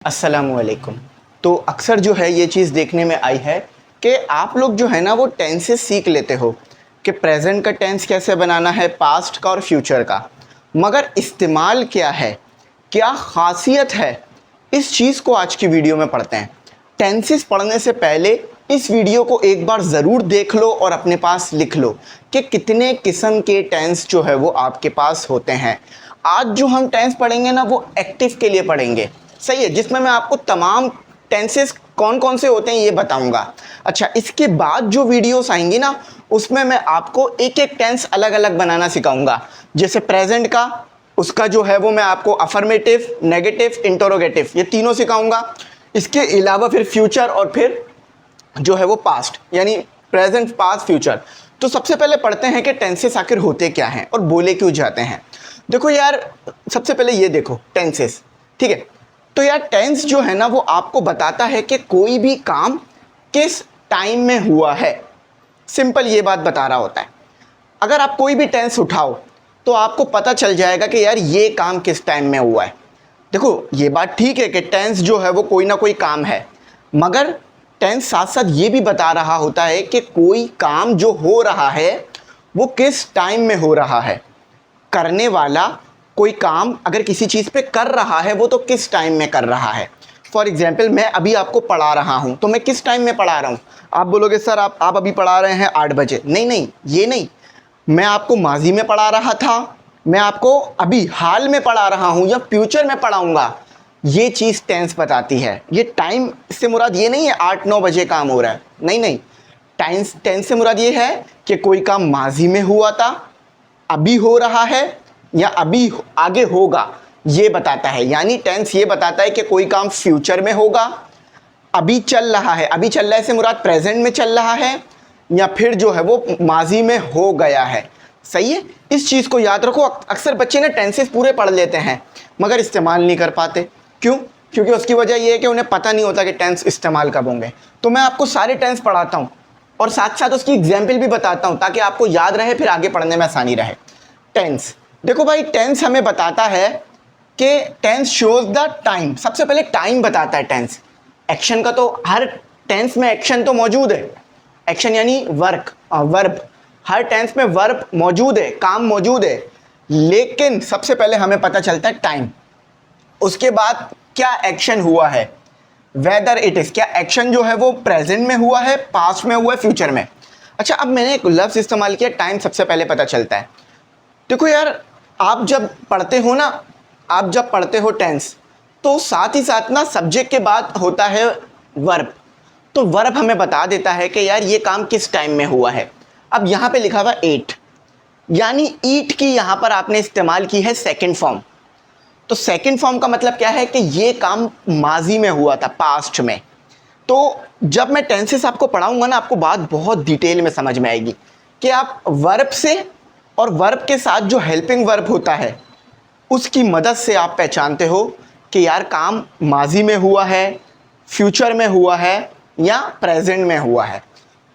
अस्सलामुअलैकुम। तो अक्सर जो है ये चीज़ देखने में आई है कि आप लोग जो है ना वो टेंसेस सीख लेते हो कि प्रेजेंट का टेंस कैसे बनाना है, पास्ट का और फ्यूचर का, मगर इस्तेमाल क्या है, क्या ख़ासियत है, इस चीज़ को आज की वीडियो में पढ़ते हैं। टेंसेस पढ़ने से पहले इस वीडियो को एक बार ज़रूर देख लो और अपने पास लिख लो कि कितने किस्म के टेंस जो है वो आपके पास होते हैं। आज जो हम टेंस पढ़ेंगे ना वो एक्टिव के लिए पढ़ेंगे, सही है, जिसमें मैं आपको तमाम टेंसेस कौन कौन से होते हैं ये बताऊंगा। अच्छा, इसके बाद जो वीडियोस आएंगी ना उसमें मैं आपको एक एक टेंस अलग अलग बनाना सिखाऊंगा। जैसे प्रेजेंट का, उसका जो है वो मैं आपको अफर्मेटिव, नेगेटिव, इंटरोगेटिव ये तीनों सिखाऊंगा। इसके अलावा फिर फ्यूचर और फिर जो है वो पास्ट, यानी प्रेजेंट, पास्ट, फ्यूचर। तो सबसे पहले पढ़ते हैं कि टेंसेस आखिर होते क्या हैं और बोले क्यों जाते हैं। देखो यार, सबसे पहले ये देखो टेंसेस, ठीक है। तो यार टेंस जो है ना वो आपको बताता है कि कोई भी काम किस टाइम में हुआ है। सिंपल ये बात बता रहा होता है। अगर आप कोई भी टेंस उठाओ तो आपको पता चल जाएगा कि यार ये काम किस टाइम में हुआ है। देखो ये बात ठीक है कि टेंस जो है वो कोई ना कोई काम है, मगर टेंस साथ साथ ये भी बता रहा होता है कि कोई काम जो हो रहा है वो किस टाइम में हो रहा है। करने वाला कोई काम अगर किसी चीज़ पे कर रहा है वो तो किस टाइम में कर रहा है। फॉर एग्जाम्पल, मैं अभी आपको पढ़ा रहा हूँ तो मैं किस टाइम में पढ़ा रहा हूँ। आप बोलोगे सर आप अभी पढ़ा रहे हैं 8 बजे। नहीं नहीं, ये नहीं, मैं आपको माजी में पढ़ा रहा था, मैं आपको अभी हाल में पढ़ा रहा हूँ या फ्यूचर में पढ़ाऊँगा। ये चीज़ टेंस बताती है। ये टाइम से मुराद ये नहीं है 8-9 बजे काम हो रहा है, नहीं नहीं। टेंस से मुराद ये है कि कोई काम माजी में हुआ था, अभी हो रहा है या अभी आगे होगा, ये बताता है। यानी टेंस ये बताता है कि कोई काम फ्यूचर में होगा, अभी चल रहा है। अभी चल रहा है से मुराद प्रेजेंट में चल रहा है या फिर जो है वो माजी में हो गया है। सही है, इस चीज़ को याद रखो। अक्सर बच्चे ना टेंसेस पूरे पढ़ लेते हैं मगर इस्तेमाल नहीं कर पाते। क्यों? क्योंकि उसकी वजह ये है कि उन्हें पता नहीं होता कि टेंस इस्तेमाल कब होंगे। तो मैं आपको सारे टेंस पढ़ाता हूँ और साथ साथ उसकी एग्जाम्पल भी बताता हूँ ताकि आपको याद रहे, फिर आगे पढ़ने में आसानी रहे। टेंस, देखो भाई, टेंस हमें बताता है कि टेंस शोज द टाइम। सबसे पहले टाइम बताता है टेंस। एक्शन का तो हर टेंस में एक्शन तो मौजूद है। एक्शन यानी वर्क, वर्ब, हर टेंस में वर्ब मौजूद है, काम मौजूद है। लेकिन सबसे पहले हमें पता चलता है टाइम, उसके बाद क्या एक्शन हुआ है, वेदर इट इज, क्या एक्शन जो है वो प्रेजेंट में हुआ है, पास्ट में हुआ है, फ्यूचर में। अच्छा, अब मैंने एक लफ्ज इस्तेमाल किया टाइम, सबसे पहले पता चलता है। देखो यार, आप जब पढ़ते हो ना, आप जब पढ़ते हो टेंस, तो साथ ही साथ ना सब्जेक्ट के बाद होता है वर्ब। तो वर्ब हमें बता देता है कि यार ये काम किस टाइम में हुआ है। अब यहाँ पे लिखा हुआ ईट, यानी ईट की यहाँ पर आपने इस्तेमाल की है सेकंड फॉर्म। तो सेकंड फॉर्म का मतलब क्या है कि ये काम माजी में हुआ था, पास्ट में। तो जब मैं टेंसेस आपको पढ़ाऊंगा ना, आपको बात बहुत डिटेल में समझ में आएगी कि आप वर्ब से और वर्ब के साथ जो हेल्पिंग वर्ब होता है उसकी मदद से आप पहचानते हो कि यार काम माजी में हुआ है, फ्यूचर में हुआ है या प्रेजेंट में हुआ है।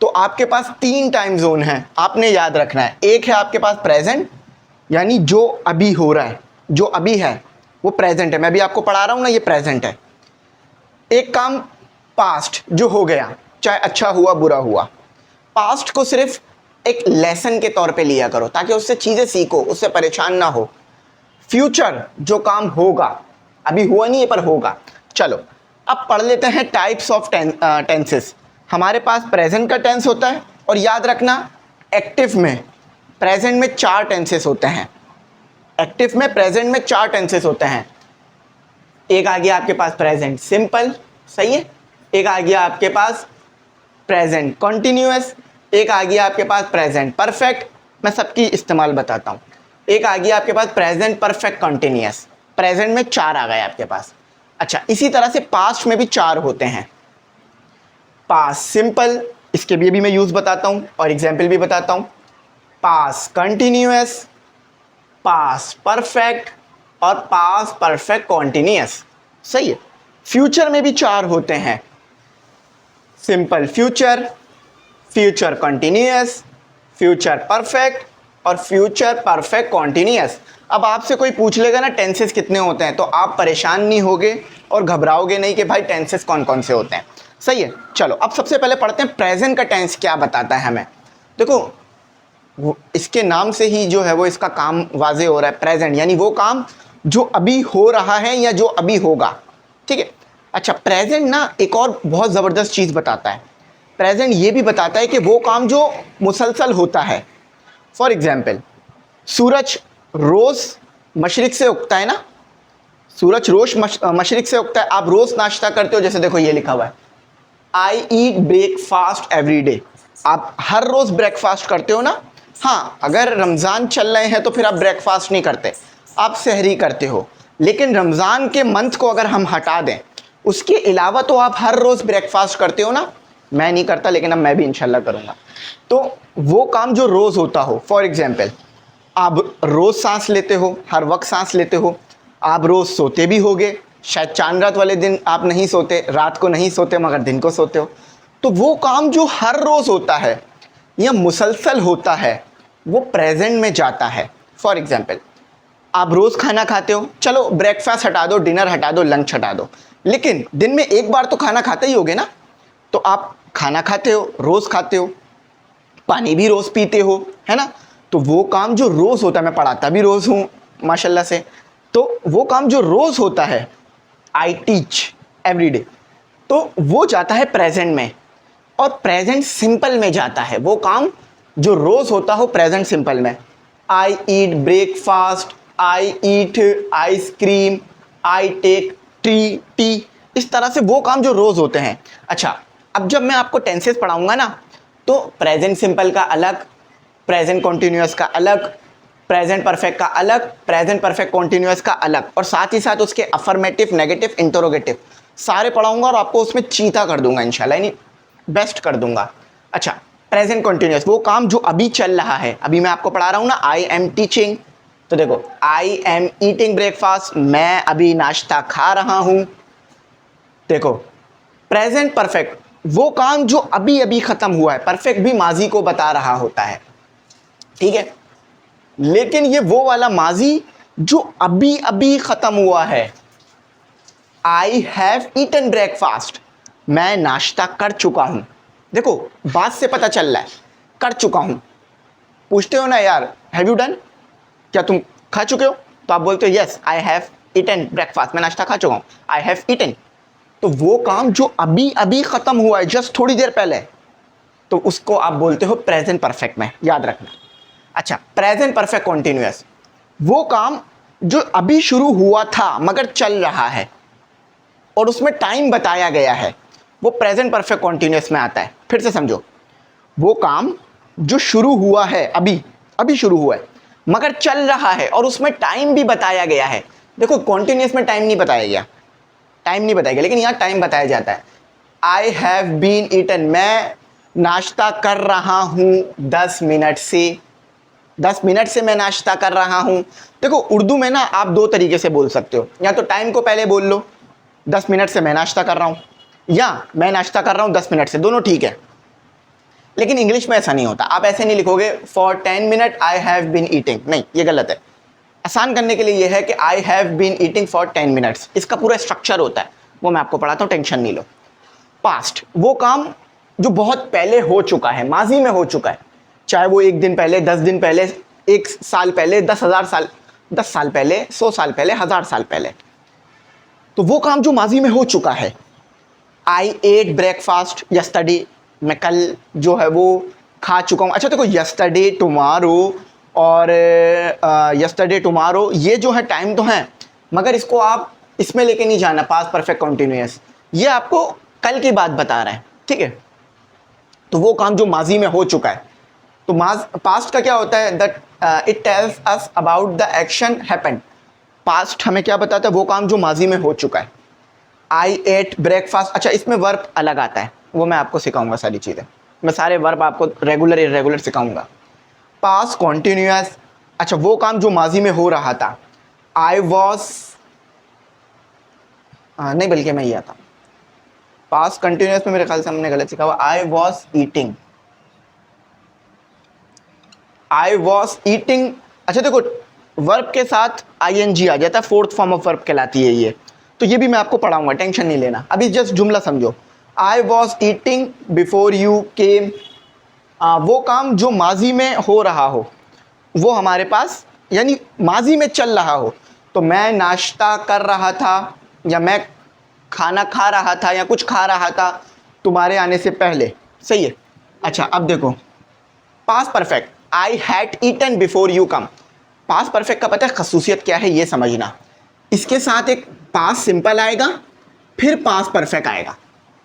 तो आपके पास 3 टाइम जोन हैं, आपने याद रखना है। एक है आपके पास प्रेजेंट, यानी जो अभी हो रहा है, जो अभी है वो प्रेजेंट है। मैं भी आपको पढ़ा रहा हूँ ना, ये प्रेजेंट है। एक काम पास्ट, जो हो गया, चाहे अच्छा हुआ बुरा हुआ। पास्ट को सिर्फ एक लेसन के तौर पे लिया करो ताकि उससे चीज़ें सीखो, उससे परेशान ना हो। फ्यूचर, जो काम होगा, अभी हुआ नहीं है पर होगा। चलो अब पढ़ लेते हैं टाइप्स ऑफ टेंसेस। हमारे पास प्रेजेंट का टेंस होता है और याद रखना एक्टिव में, प्रेजेंट में 4 टेंसेस होते हैं। एक्टिव में, प्रेजेंट में 4 टेंसेस होते हैं। एक आ गया आपके पास प्रेजेंट सिंपल, सही है। एक आ गया आपके पास प्रेजेंट कॉन्टिन्यूअस। एक आ गया आपके पास प्रेजेंट परफेक्ट। मैं सबकी इस्तेमाल बताता हूँ। एक आ गया आपके पास प्रेजेंट परफेक्ट कॉन्टिन्यूअस। प्रेजेंट में 4 आ गए आपके पास। अच्छा, इसी तरह से पास्ट में भी 4 होते हैं। पास्ट सिंपल, इसके भी मैं यूज़ बताता हूँ और एग्जाम्पल भी बताता हूँ। पास्ट कंटिन्यूअस, पास्ट परफेक्ट और पास्ट परफेक्ट कॉन्टिन्यूअस, सही है। फ्यूचर में भी 4 होते हैं। Simple future, future continuous, future perfect और फ्यूचर परफेक्ट कॉन्टिन्यूअस। अब आपसे कोई पूछ लेगा ना टेंसेस कितने होते हैं, तो आप परेशान नहीं होगे और घबराओगे नहीं कि भाई टेंसेस कौन कौन से होते हैं। सही है, चलो अब सबसे पहले पढ़ते हैं प्रेजेंट का टेंस क्या बताता है हमें। देखो इसके नाम से ही जो है वो इसका काम वाजे हो रहा है, प्रेजेंट यानी वो काम जो अभी हो रहा है या जो अभी होगा। ठीक है, अच्छा प्रेजेंट ना एक और बहुत ज़बरदस्त चीज़ बताता है। प्रेजेंट ये भी बताता है कि वो काम जो मुसलसल होता है। फॉर एग्जाम्पल, सूरज रोज़ मशरिक से उगता है ना, सूरज रोज़ मशरिक से उगता है। आप रोज़ नाश्ता करते हो, जैसे देखो ये लिखा हुआ है आई ईट ब्रेकफास्ट एवरी डे। आप हर रोज़ ब्रेकफास्ट करते हो ना। हाँ, अगर रमज़ान चल रहे हैं तो फिर आप ब्रेकफास्ट नहीं करते, आप सहरी करते हो। लेकिन रमज़ान के मंथ को अगर हम हटा दें, उसके अलावा तो आप हर रोज़ ब्रेकफास्ट करते हो ना। मैं नहीं करता, लेकिन अब मैं भी इंशाल्लाह करूँगा। तो वो काम जो रोज़ होता हो, फॉर एग्ज़ाम्पल आप रोज़ सांस लेते हो, हर वक्त सांस लेते हो। आप रोज़ सोते भी होगे, शायद चांद रात वाले दिन आप नहीं सोते, रात को नहीं सोते मगर दिन को सोते हो। तो वो काम जो हर रोज़ होता है या मुसलसल होता है, वो प्रेजेंट में जाता है। फॉर एग्ज़ाम्पल आप रोज़ खाना खाते हो, चलो ब्रेकफास्ट हटा दो, डिनर हटा दो, लंच हटा दो, लेकिन दिन में एक बार तो खाना खाते ही होगे ना। तो आप खाना खाते हो, रोज़ खाते हो, पानी भी रोज़ पीते हो, है ना। तो वो काम जो रोज़ होता है, मैं पढ़ाता भी रोज़ हूँ माशाल्लाह से, तो वो काम जो रोज़ होता है, आई टीच एवरी डे, तो वो जाता है प्रेजेंट में। और प्रेजेंट सिंपल में जाता है वो काम जो रोज़ होता हो प्रेजेंट सिंपल में। I eat breakfast, I eat ice cream, I take tea, इस तरह से वो काम जो रोज़ होते हैं। अच्छा, अब जब मैं आपको टेंसेस पढ़ाऊंगा ना, तो प्रेजेंट सिंपल का अलग, प्रेजेंट कॉन्टिन्यूअस का अलग, प्रेजेंट परफेक्ट का अलग, प्रेजेंट परफेक्ट कॉन्टिन्यूअस का अलग, और साथ ही साथ उसके अफर्मेटिव, नेगेटिव, इंटरोगेटिव सारे पढ़ाऊंगा और आपको उसमें चीता कर दूंगा इंशाल्लाह, यानी बेस्ट कर दूंगा। अच्छा, प्रेजेंट कॉन्टिन्यूअस वो काम जो अभी चल रहा है। अभी मैं आपको पढ़ा रहा हूँ ना, आई एम टीचिंग, तो देखो आई एम ईटिंग ब्रेकफास्ट, मैं अभी नाश्ता खा रहा हूँ। देखो प्रेजेंट परफेक्ट वो काम जो अभी अभी खत्म हुआ है, परफेक्ट भी माजी को बता रहा होता है, ठीक है। लेकिन ये वो वाला माजी जो अभी अभी खत्म हुआ है। आई हैव ईटन ब्रेकफास्ट, मैं नाश्ता कर चुका हूं। देखो बात से पता चल रहा है कर चुका हूं। पूछते हो ना यार हैव यू डन, क्या तुम खा चुके हो, तो आप बोलते हो yes I have eaten breakfast, मैं नाश्ता खा चुका हूं, आई हैव ईटन। तो वो काम जो अभी अभी खत्म हुआ है, जस्ट थोड़ी देर पहले, तो उसको आप बोलते हो प्रेजेंट परफेक्ट में, याद रखना। अच्छा, प्रेजेंट परफेक्ट कॉन्टिन्यूअस वो काम जो अभी शुरू हुआ था मगर चल रहा है और उसमें टाइम बताया गया है, वो प्रेजेंट परफेक्ट कॉन्टिन्यूअस में आता है। फिर से समझो, वो काम जो शुरू हुआ है, अभी अभी शुरू हुआ है मगर चल रहा है और उसमें टाइम भी बताया गया है। देखो कॉन्टिन्यूअस में टाइम नहीं बताया गया, टाइम नहीं बताया गया, लेकिन यहाँ टाइम बताया जाता है। आई हैव बीन ईटन, मैं नाश्ता कर रहा हूँ 10 मिनट से, 10 मिनट से मैं नाश्ता कर रहा हूँ। देखो उर्दू में ना आप दो तरीके से बोल सकते हो, या तो टाइम को पहले बोल लो 10 मिनट से मैं नाश्ता कर रहा हूँ, या मैं नाश्ता कर रहा हूँ 10 मिनट से, दोनों ठीक है। लेकिन इंग्लिश में ऐसा नहीं होता, आप ऐसे नहीं लिखोगे for 10 minute I have been eating, नहीं ये गलत है। आसान करने के लिए ये है कि I have been eating for 10 minutes, इसका पूरा स्ट्रक्चर होता है, वो मैं आपको पढ़ाता हूँ, टेंशन नहीं लो। पास्ट वो काम जो बहुत पहले हो चुका है, माजी में हो चुका है, चाहे वो 1 दिन पहले, 10 दिन पहले, 1 साल पहले, 10,000 साल, 10 साल पहले, 100 साल पहले, 1000 साल पहले, तो वो काम जो माजी में हो चुका है। आई एट ब्रेकफास्ट यस्टरडे, मैं कल जो है वो खा चुका हूँ। अच्छा देखो यस्टरडे, टुमारो और यस्टरडे, टुमारो ये जो है टाइम तो है, मगर इसको आप इसमें लेके नहीं जाना पास्ट परफेक्ट कॉन्टिन्यूअस, ये आपको कल की बात बता रहा है, ठीक है। तो वो काम जो माजी में हो चुका है, तो पास्ट का क्या होता है, that it tells us about the action happened. Past हमें क्या बताता है, वो काम जो माजी में हो चुका है। आई एट ब्रेकफास्ट, अच्छा इसमें वर्ब अलग आता है, वो मैं आपको सिखाऊंगा सारी चीज़ें, मैं सारे वर्ब आपको रेगुलर इरेगुलर सिखाऊंगा। पास्ट कॉन्टिन्यूअस, अच्छा वो काम जो माजी में हो रहा था। आई वॉज, नहीं बल्कि मैं ये आता, पास्ट कंटिन्यूअस में मेरे ख्याल से हमने गलत सीखा हुआ। I was eating, I was eating, अच्छा देखो वर्ब के साथ ing आ जाता है, फोर्थ फॉर्म ऑफ वर्ब कहलाती है ये। तो ये भी मैं आपको पढ़ाऊंगा, टेंशन नहीं लेना। अभी जस्ट जुमला समझो, I was eating before you केम। वो काम जो माजी में हो रहा हो, वो हमारे पास यानी माजी में चल रहा हो, तो मैं नाश्ता कर रहा था, या मैं खाना खा रहा था, या कुछ खा रहा था तुम्हारे आने से पहले। सही है। अच्छा अब देखो past perfect, I had eaten before you come. Past perfect का पता है खसूसियत क्या है, ये समझना। इसके साथ एक पास्ट सिंपल आएगा, फिर पास्ट परफेक्ट आएगा,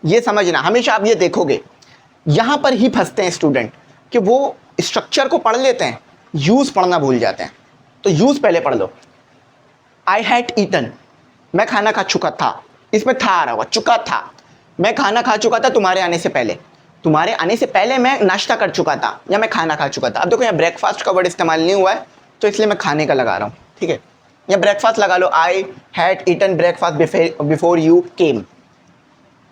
ये समझना। हमेशा आप ये देखोगे, यहाँ पर ही फंसते हैं स्टूडेंट कि वो स्ट्रक्चर को पढ़ लेते हैं, यूज़ पढ़ना भूल जाते हैं। तो यूज़ पहले पढ़ लो। आई हैड ईटन, मैं खाना खा चुका था, इसमें था आ रहा हुआ, चुका था। मैं खाना खा चुका था तुम्हारे आने से पहले। तुम्हारे आने से पहले मैं नाश्ता कर चुका था, या मैं खाना खा चुका था। अब देखो यहाँ ब्रेकफास्ट का वर्ड इस्तेमाल नहीं हुआ है, तो इसलिए मैं खाने का लगा रहा हूँ, ठीक है। या ब्रेकफास्ट लगा लो, I had eaten breakfast before you came.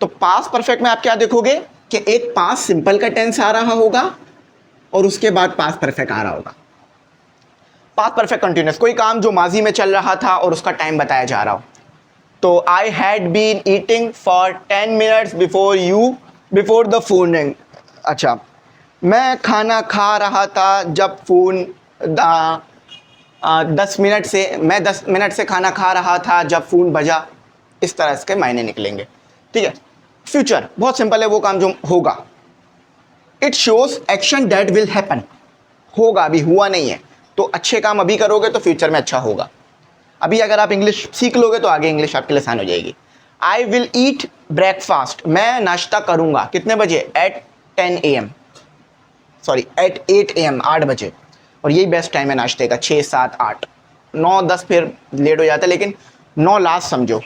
तो पास्ट परफेक्ट में आप क्या देखोगे कि एक पास्ट सिंपल का टेंस आ रहा होगा और उसके बाद पास्ट परफेक्ट आ रहा होगा। पास्ट परफेक्ट कंटिन्यूअस, कोई काम जो माजी में चल रहा था और उसका टाइम बताया जा रहा हो। तो I had been eating for 10 minutes before the phone ring. अच्छा, मैं खाना खा रहा था जब फ़ोन 10 मिनट से, मैं 10 मिनट से खाना खा रहा था जब फ़ोन बजा। इस तरह इसके मायने निकलेंगे, ठीक है। फ्यूचर बहुत सिंपल है, वो काम जो होगा। It shows action that will happen, होगा, अभी हुआ नहीं है। तो अच्छे काम अभी करोगे तो फ्यूचर में अच्छा होगा। अभी अगर आप इंग्लिश सीख लोगे तो आगे इंग्लिश आपके लिए आसान हो जाएगी। आई विल ईट ब्रेकफास्ट, मैं नाश्ता करूँगा कितने बजे, at 10 AM, sorry at 8 AM, 8 बजे। और यही बेस्ट टाइम है नाश्ते का, 6, 7, 8, 9, 10 फिर लेट हो जाता है, लेकिन 9 लास्ट समझो।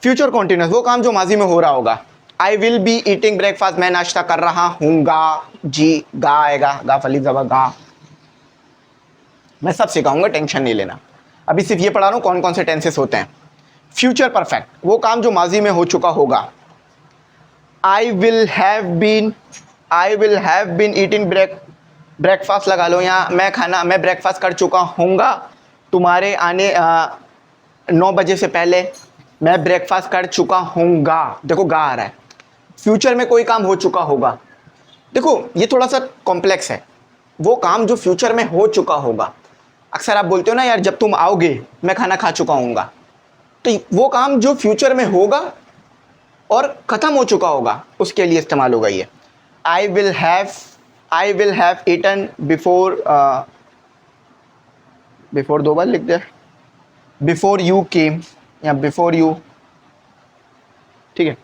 फ्यूचर कॉन्टिन्यूस, वो काम जो माजी में हो रहा होगा। I will be eating breakfast, मैं नाश्ता कर रहा हूँगा, जी गा आएगा, गा फली जबा गा। मैं सब सिखाऊंगा, टेंशन नहीं लेना। अभी सिर्फ ये पढ़ा रहा हूँ कौन कौन से टेंसेस होते हैं। फ्यूचर परफेक्ट, वो काम जो माजी में हो चुका होगा। I will have been eating breakfast लगा लो, या मैं ब्रेकफास्ट कर चुका हूँगा तुम्हारे आने 9 बजे से पहले। मैं ब्रेकफास्ट कर चुका हूँगा, देखो गा आ रहा है। फ्यूचर में कोई काम हो चुका होगा। देखो ये थोड़ा सा कॉम्प्लेक्स है, वो काम जो फ्यूचर में हो चुका होगा। अक्सर आप बोलते हो ना यार, जब तुम आओगे मैं खाना खा चुका हूँगा, तो वो काम जो फ्यूचर में होगा और ख़त्म हो चुका होगा, उसके लिए इस्तेमाल होगा ये। I will have eaten before 2 बार लिख दिया, बिफोर यू केम या बिफोर यू, ठीक है।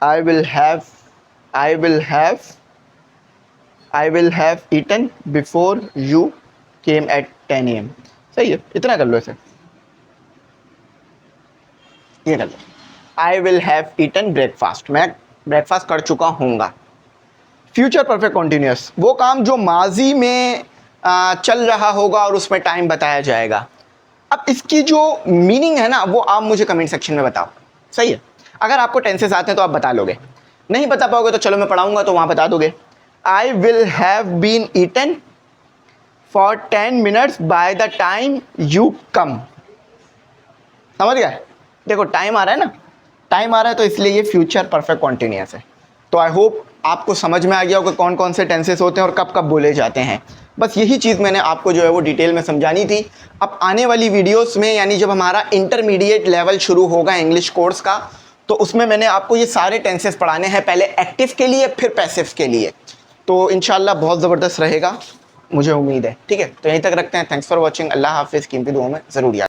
I will have eaten before you came at 10 AM। सही है, इतना कर लो ऐसे, ये कर लो। I will have eaten breakfast, मैं ब्रेकफास्ट कर चुका हूँगा। फ्यूचर परफेक्ट कॉन्टिन्यूस, वो काम जो माजी में चल रहा होगा और उसमें टाइम बताया जाएगा। अब इसकी जो मीनिंग है ना, वो आप मुझे कमेंट सेक्शन में बताओ, सही है। अगर आपको टेंसेस आते हैं तो आप बता लोगे, नहीं बता पाओगे तो चलो मैं पढ़ाऊँगा तो वहाँ बता दोगे। I will have been eaten for 10 minutes by the time you come. समझ गए? देखो टाइम आ रहा है ना, टाइम आ रहा है तो इसलिए ये फ्यूचर परफेक्ट कॉन्टिन्यूअस है। तो आई होप आपको समझ में आ गया होगा कौन कौन से टेंसेस होते हैं और कब कब बोले जाते हैं। बस यही चीज़ मैंने आपको जो है वो डिटेल में समझानी थी। अब आने वाली वीडियोस में, यानी जब हमारा इंटरमीडिएट लेवल शुरू होगा इंग्लिश कोर्स का, तो उसमें मैंने आपको ये सारे टेंसेस पढ़ाने हैं, पहले एक्टिव के लिए फिर पैसिव के लिए। तो इंशाल्लाह बहुत ज़बरदस्त रहेगा, मुझे उम्मीद है। ठीक है, तो यहीं तक रखते हैं। Thanks for watching. अल्लाह हाफिज़। कीमती दुआओं में ज़रूर याद